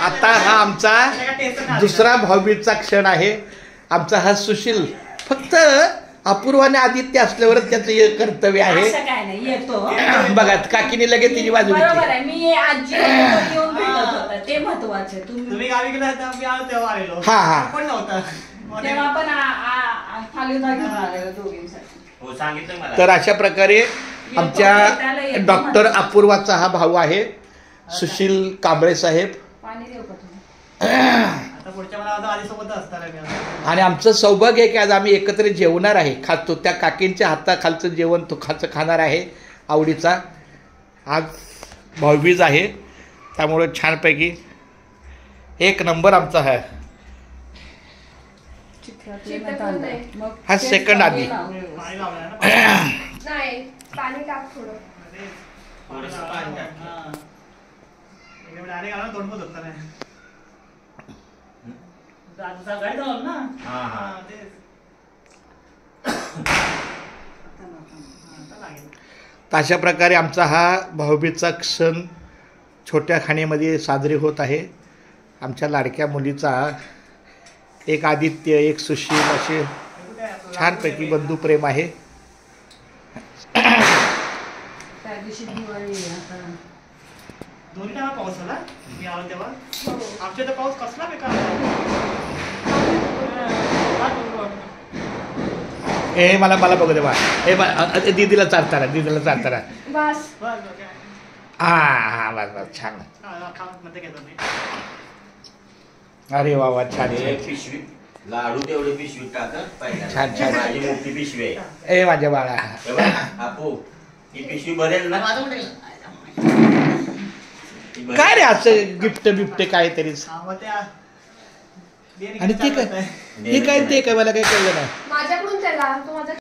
आता हा आमचा दुसरा भाऊबीजचा क्षण आहे. आमचा हा सुशील फक्त अपूर्वाने आदित्य असल्यावरच त्याचं कर्तव्य आहे. असं काय नाही, येतो बघा काकीने लगेच तिची बाजू बरोबर घेतली. आहे. मी आजी येऊन भेटत होता, ते महत्वाचं. तुम्ही गावी गेला मी आलो तेव्हा आलेलो. हा कोण नव्हता तेव्हा पण फालुदा घेऊन आलेलो दोघींसाठी. हो सांगितलं मला. तर अशा प्रकारे आमच्या डॉक्टर अपूर्वाचा हा भाऊ आहे सुशील कांबळे साहेब. पाणी देऊ का तुम्ही? आता पुढच्या मला आधी सोबत असणार आहे मी. आणि आमचं सौभाग्य आहे की आज आम्ही एकत्र जेवणार आहे. खातो त्या काकींच्या हाताखालचं जेवण तो खाणार आहे आवडीचा. आज भाऊबीज आहे त्यामुळे छानपैकी एक नंबर आमचा आहे. हा सेकंड आधी पाणी लावलंय ना. नाही पाणी टाक थोडं. थोडंसं पाणी टाक. हा. एवढं डायरेक्ट आला तोंड पण धुतलं नाही. सकाळी जाऊ ना. हा, हा. हा, तेच. आता लागेल. तर अशा प्रकारे आमचा हा भाऊबीजचा क्षण छोट्या खाणीमध्ये साजरी होत आहे. आमच्या लाडक्या मुलीचा एक आदित्य एक सुशील असे छानपैकी बंधुप्रेम आहे. त्या दिवशी दिवाळी आता दोन्ही टाइम पाऊस आला मी आलो तेव्हा. आमच्या इथं पाऊस कसला बेकार. ए मला बघू दे बा. ए दीदीला चालताना बस हा बस छान. मध्ये घेतो मी. अरे वा वा छान हे पिशवी लाडू तेवढे पिशवी टाकत पाहिजे. छान, छान. माझी मोठी पिशवी आहे. ए माझ्या बाळा हे बघ, आपू ही पिशवी भरेल ना. ही काय रे असं गिफ्ट बिफ्ट काहीतरी. हा, मग त्या आणि ते काय हे काय ते काय मला काही कळलं नाही. माझ्याकडून त्याला तो माझा